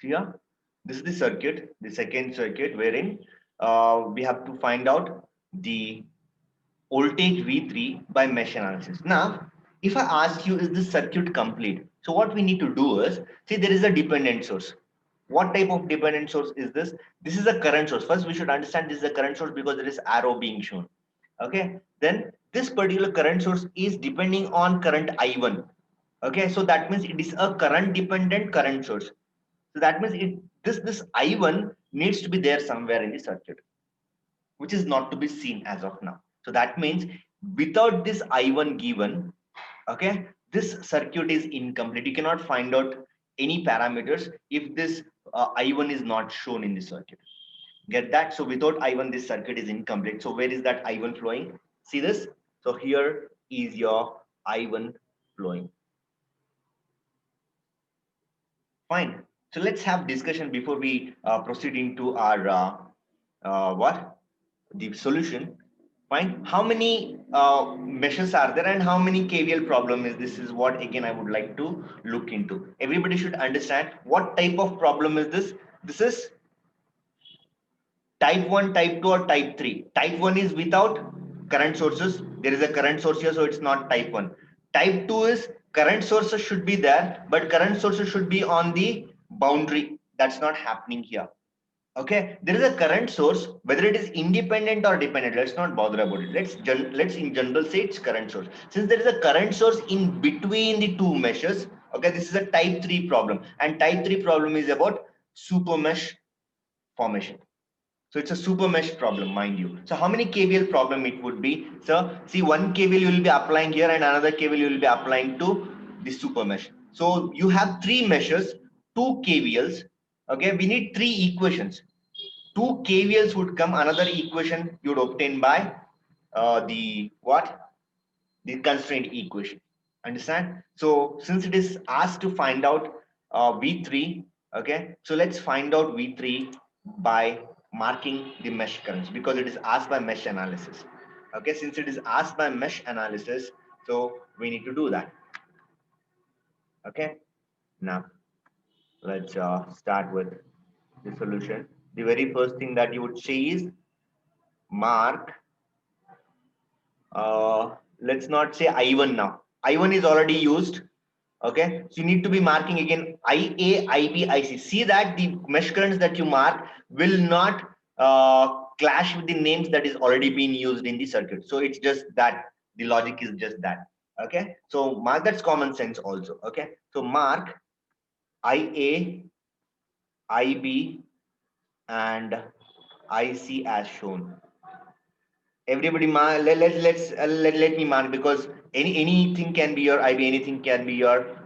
See here, this is the circuit, the second circuit, wherein we have to find out the voltage V3 by mesh analysis. Now, if I ask you, is this circuit complete? So what we need to do is, see, there is a dependent source. What type of dependent source is this? This is a current source. First, we should understand this is a current source because there is arrow being shown. Okay. Then this particular current source is depending on current I1. Okay. So that means it is a current dependent current source. So that means this I1 needs to be there somewhere in the circuit, which is not to be seen as of now. So that means without this I1 given, okay, this circuit is incomplete. You cannot find out any parameters if this I1 is not shown in the circuit. Get that? So without I1, this circuit is incomplete. So where is that I1 flowing? See this? So here is your I1 flowing. Fine. So let's have discussion before we proceed into our what? The solution. Fine. How many meshes are there and how many KVL problem is this? Is what again I would like to look into. Everybody should understand what type of problem is this. This is type 1, type 2 or type 3. Type 1 is without current sources. There is a current source here, so it's not type 1. Type 2 is current sources should be there, but current sources should be on the boundary. That's not happening here. Okay, there is a current source, whether it is independent or dependent, let's not bother about it. Let's in general say it's current source. Since there is a current source in between the two meshes, okay, this is a type 3 problem, and type 3 problem is about super mesh formation. So it's a super mesh problem, mind you. So how many KVL problem it would be? So see, one KVL you will be applying here and another KVL you will be applying to the super mesh. So you have three meshes, two KVLs. Okay, we need three equations. Two KVLs would come, another equation you would obtain by the what? The constraint equation. Understand? So since it is asked to find out V3, okay, so let's find out V3 by marking the mesh currents because it is asked by mesh analysis. Okay, since it is asked by mesh analysis, so we need to do that. Okay, now let's start with the solution. The very first thing that you would say is mark, let's not say I1 now. I1 is already used. Okay, so you need to be marking again IA, IB, IC. See that the mesh currents that you mark will not clash with the names that is already being used in the circuit. So it's just that the logic is just that. Okay, so mark, that's common sense also. Okay, so mark IA, IB, and IC as shown. Everybody mark, let me mark because anything can be your IB, anything can be your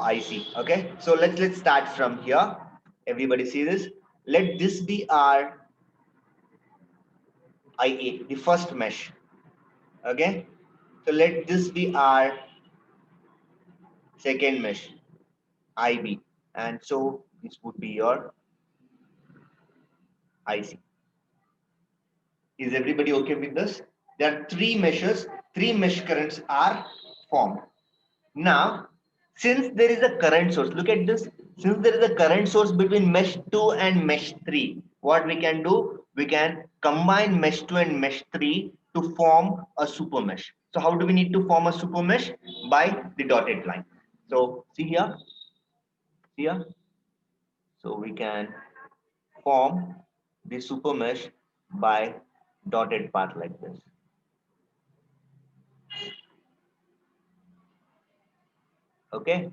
IC. Okay, so let's start from here. Everybody see this. Let this be our IA, the first mesh. Okay, so let this be our second mesh, IB, and so this would be your IC. Is everybody okay with this? There are three meshes, three mesh currents are formed. Now, since there is a current source, look at this. Since there is a current source between mesh 2 and mesh 3, what we can do? We can combine mesh 2 and mesh 3 to form a super mesh. So how do we need to form a super mesh? By the dotted line. So see here, see here. So we can form the super mesh by dotted path like this. Okay.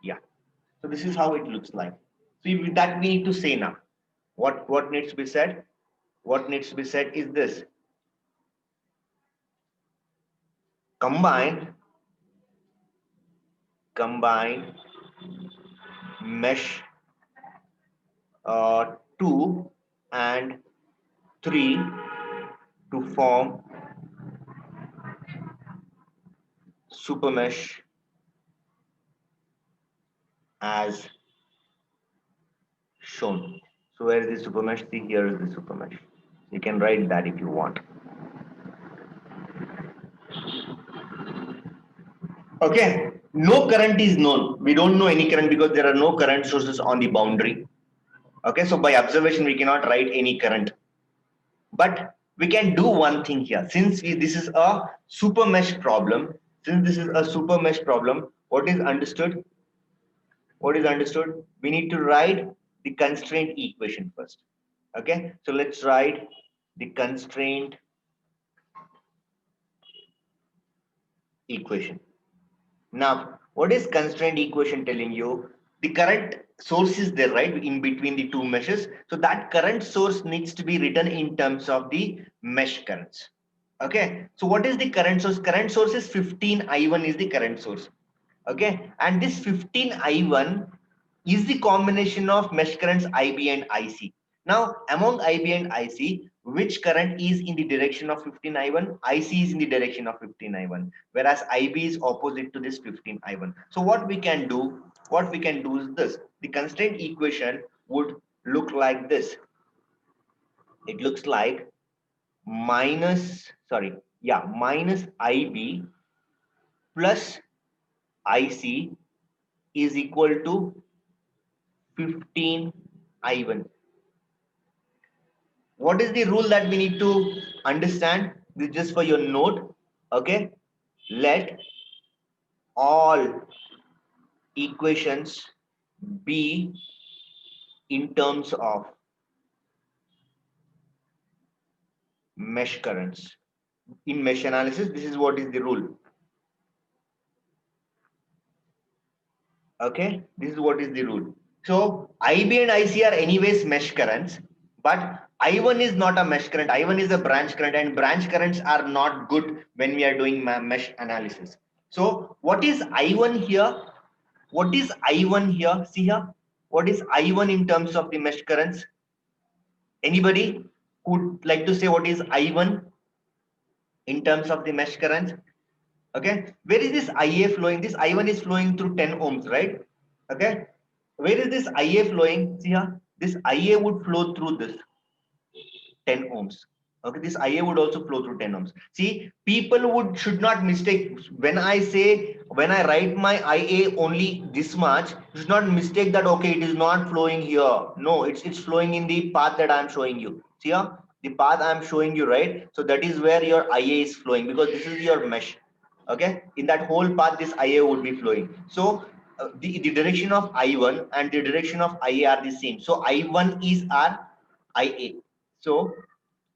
Yeah. So this is how it looks like. So that we need to say now. What needs to be said? What needs to be said is this. Combine mesh 2 and 3 to form super mesh as shown. So where is the super mesh? See, here is the super mesh. You can write that if you want. Okay. No current is known. We don't know any current because there are no current sources on the boundary. Okay, so by observation, we cannot write any current. But we can do one thing here. Since this is a super mesh problem, what is understood? What is understood? We need to write the constraint equation first. Okay, so let's write the constraint equation. Now, what is constraint equation telling you? The current source is there, right, in between the two meshes. So that current source needs to be written in terms of the mesh currents. Okay, so what is the current source? Current source is 15I1 is the current source. Okay, and this 15I1 is the combination of mesh currents IB and IC. Now, among IB and IC, which current is in the direction of 15I1? IC is in the direction of 15I1, whereas IB is opposite to this 15I1. So what we can do is this. The constraint equation would look like this. It looks like minus IB plus IC is equal to 15I1. What is the rule that we need to understand? This is just for your note. Okay, let all equations be in terms of mesh currents. In mesh analysis, this is what is the rule. Okay, this is what is the rule. So IB and IC are anyways mesh currents, but I1 is not a mesh current. I1 is a branch current, and branch currents are not good when we are doing mesh analysis. So what is I1 here? What is I1 here? See here. What is I1 in terms of the mesh currents? Anybody would like to say what is I1 in terms of the mesh currents? Okay, where is this IA flowing? This I1 is flowing through 10 ohms, right? Okay, where is this IA flowing? See here, this IA would flow through this 10 ohms. Okay, this IA would also flow through 10 ohms. See, people should not mistake when I say, when I write my IA only this much, you should not mistake that okay, it is not flowing here. No, it's flowing in the path that I'm showing you. See here, the path I'm showing you, right? So that is where your IA is flowing because this is your mesh. Okay, in that whole path this IA would be flowing. So the direction of I1 and the direction of IA are the same. So I1 is our IA. So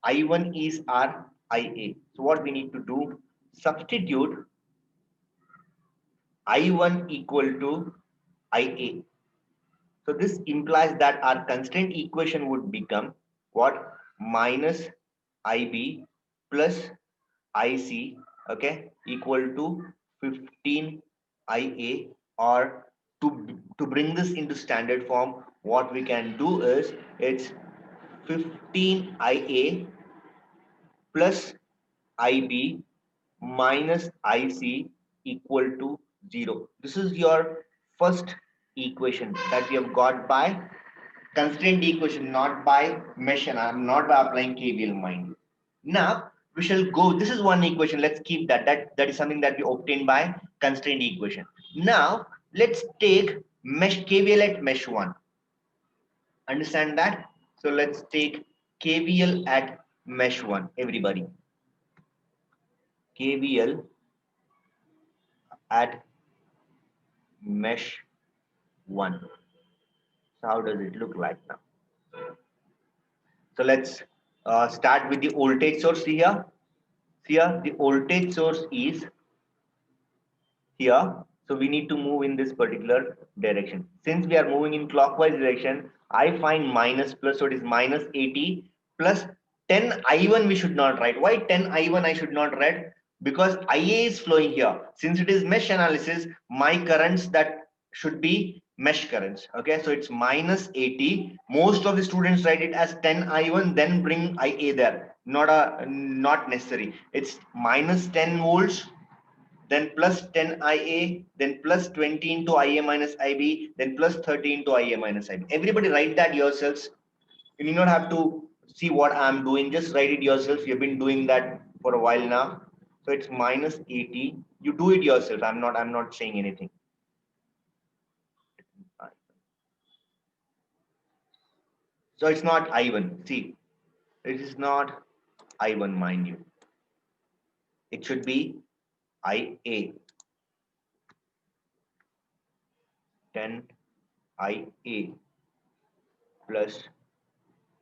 I1 is our IA. So what we need to do, substitute I1 equal to IA. So this implies that our constraint equation would become what? Minus IB plus IC, okay, equal to 15 IA, or to bring this into standard form, what we can do is it's 15 IA plus IB minus IC equal to 0. This is your first equation that we have got by constraint equation, not by mesh, and I'm not by applying KVL, mind. Now we shall go. This is one equation. Let's keep that. That is something that we obtained by constraint equation. Now let's take mesh KVL at mesh 1. Understand that? So let's take KVL at mesh 1. Everybody, KVL at mesh 1. So how does it look like now? So let's start with the voltage source here. Here the voltage source is here. So we need to move in this particular direction. Since we are moving in clockwise direction, I find minus plus, so it is minus 80 plus 10 I1 we should not write. Why 10 I1 I should not write? Because IA is flowing here. Since it is mesh analysis, my currents that should be mesh currents. Okay, so it's minus 80. Most of the students write it as 10 I1, then bring IA there. Not necessary. It's minus 10 volts, then plus 10 IA, then plus 20 into IA minus IB, then plus 30 into IA minus IB. Everybody write that yourselves. You need not have to see what I'm doing. Just write it yourself. You've been doing that for a while now. So it's minus 80. You do it yourself. I'm not saying anything. So it's not I1. See, it is not I1, mind you. It should be IA. 10 IA plus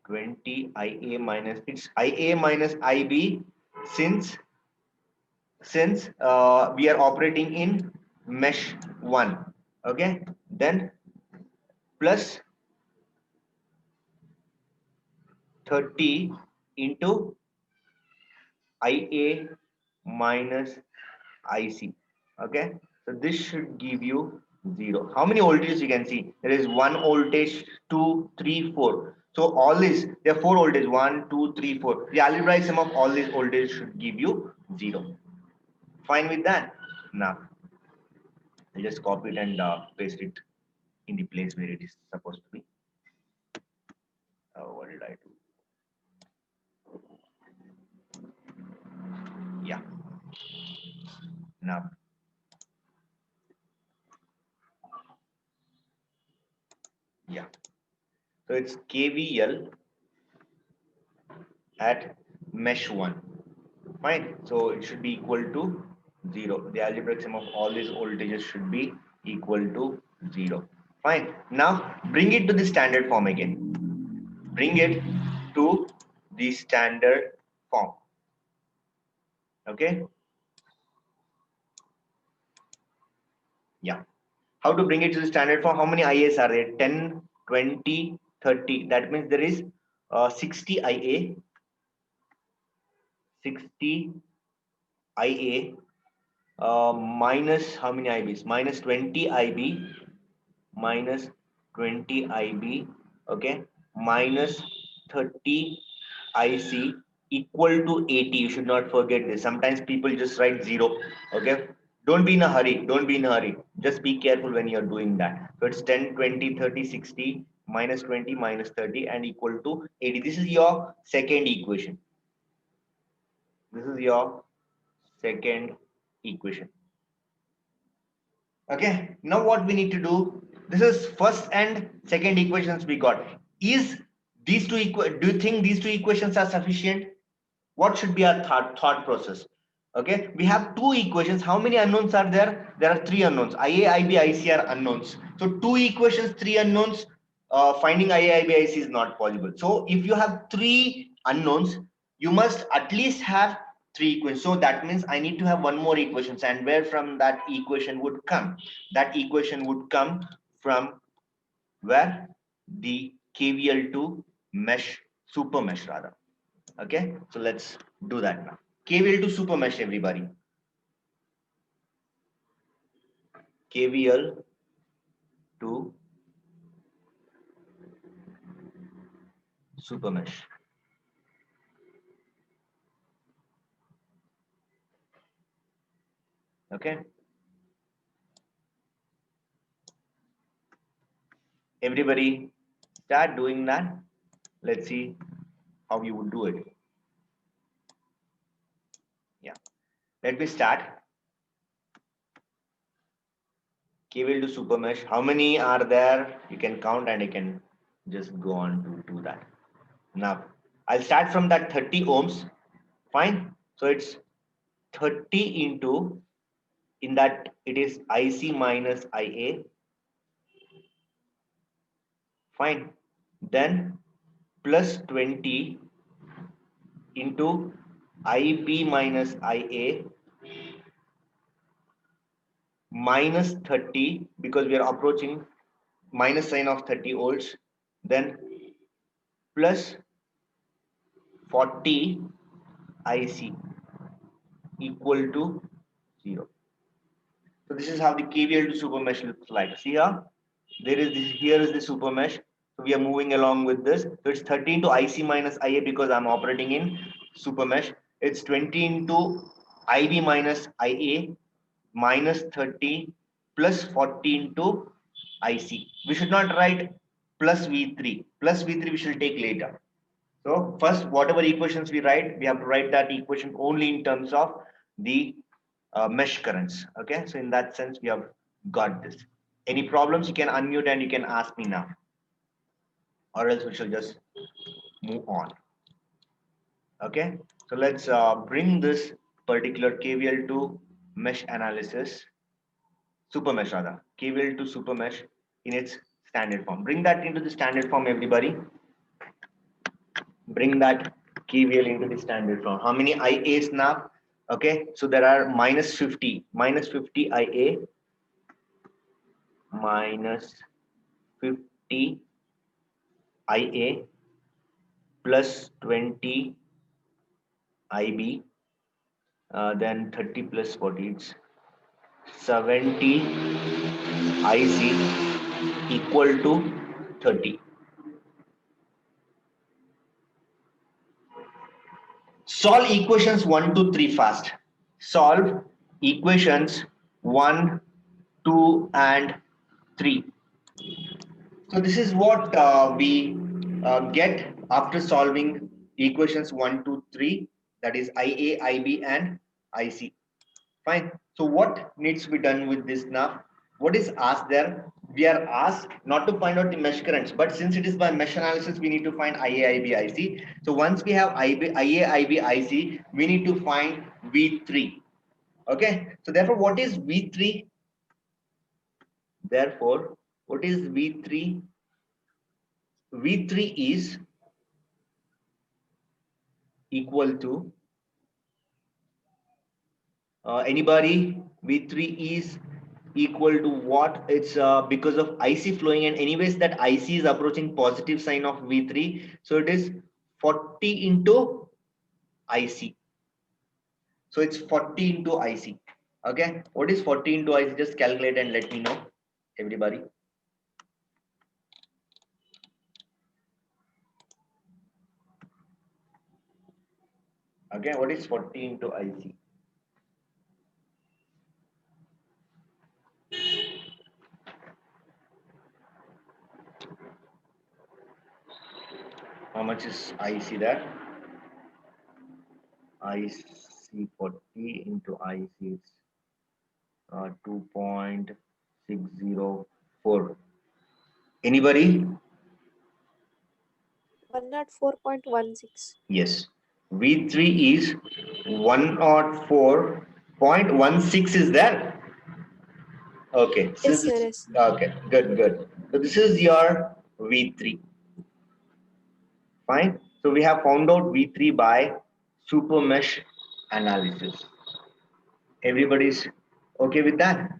20 IA minus, it's IA minus IB since we are operating in mesh 1. Okay, then plus 30 into IA minus IC. Okay, so this should give you 0. How many voltages you can see? There is 1 voltage, 2, 3, 4. So all this, there are 4 voltages, 1, 2, 3, 4. The algebraic sum of all these voltages should give you 0. Fine with that? Now, I'll just copy it and paste it in the place where it is supposed to be. What did I do? Yeah. Now, yeah. So it's KVL at mesh 1. Fine. So it should be equal to 0. The algebraic sum of all these voltages should be equal to 0. Fine. Now bring it to the standard form again. Bring it to the standard form. Okay. Yeah. How to bring it to the standard form? How many IAs are there? 10, 20, 30. That means there is 60 IA, 60 IA minus how many IBs? Minus 20 IB, minus 20 IB, okay, minus 30 IC equal to 80. You should not forget this. Sometimes people just write 0, okay. Don't be in a hurry. Don't be in a hurry. Just be careful when you're doing that. So it's 10, 20, 30, 60, minus 20, minus 30 and equal to 80. This is your second equation. This is your second equation. Okay, now what we need to do, this is first and second equations we got. Is these two do you think these two equations are sufficient? What should be our thought process? Okay, we have two equations. How many unknowns are there? There are three unknowns. IA, IB, IC are unknowns. So two equations, three unknowns. Finding IA, IB, IC is not possible. So if you have three unknowns, you must at least have three equations. So that means I need to have one more equations, and where from that equation would come? That equation would come from where? The KVL to mesh, super mesh rather. Okay, so let's do that now. KVL to super mesh, everybody. KVL to super mesh. Okay, everybody start doing that. Let's see how you would do it. Yeah, let me start. KVL to super mesh. How many are there? You can count and you can just go on to do that. Now I'll start from that 30 ohms. Fine. So it's 30 into, in that it is IC minus IA. Fine. Then plus 20 into IB minus IA minus 30, because we are approaching minus sign of 30 volts, then plus 40 IC equal to 0. So this is how the KVL to super mesh looks like. See here, there is this, here is the super mesh. So we are moving along with this. So it's 30 into IC minus IA because I'm operating in super mesh. It's 20 into IB minus IA minus 30 plus 40 into IC. We should not write plus V3. Plus V3 we shall take later. So first, whatever equations we write, we have to write that equation only in terms of the mesh currents. Okay, so in that sense, we have got this. Any problems, you can unmute and you can ask me now, or else we shall just move on. Okay, so let's bring this particular KVL to mesh analysis, super mesh rather, KVL to super mesh in its standard form. Bring that into the standard form, everybody. Bring that KVL into the standard form. How many IAs now? Okay, so there are minus 50 IA, minus 50 IA plus 20 IB, then 30 plus 40, it's 70 IC equal to 30. Solve equations 1, 2, 3 fast. Solve equations 1, 2, and 3. So this is what we get after solving equations 1, 2, 3. That is IA, IB, and IC. Fine. So what needs to be done with this now? What is asked there? We are asked not to find out the mesh currents, but since it is by mesh analysis, we need to find IA, IB, IC. So once we have IA, IB, IC, we need to find V3. Okay. So therefore, what is V3? Therefore, what is V3? V3 is equal to anybody? V3 is equal to what? It's because of IC flowing, and anyways that IC is approaching positive sign of V3, so it is 40 into IC. So it's 40 into IC. Okay, what is 40 into IC? Just calculate and let me know, everybody. Okay, what is 40 into IC? How much is IC there? IC 40 into IC is 2.604. Anybody? 104.16. Yes. V3 is 104.16 is there? Okay. Yes, Since sir. it's Yes. okay, good. So this is your V3. Fine. So we have found out V3 by super mesh analysis. Everybody's okay with that?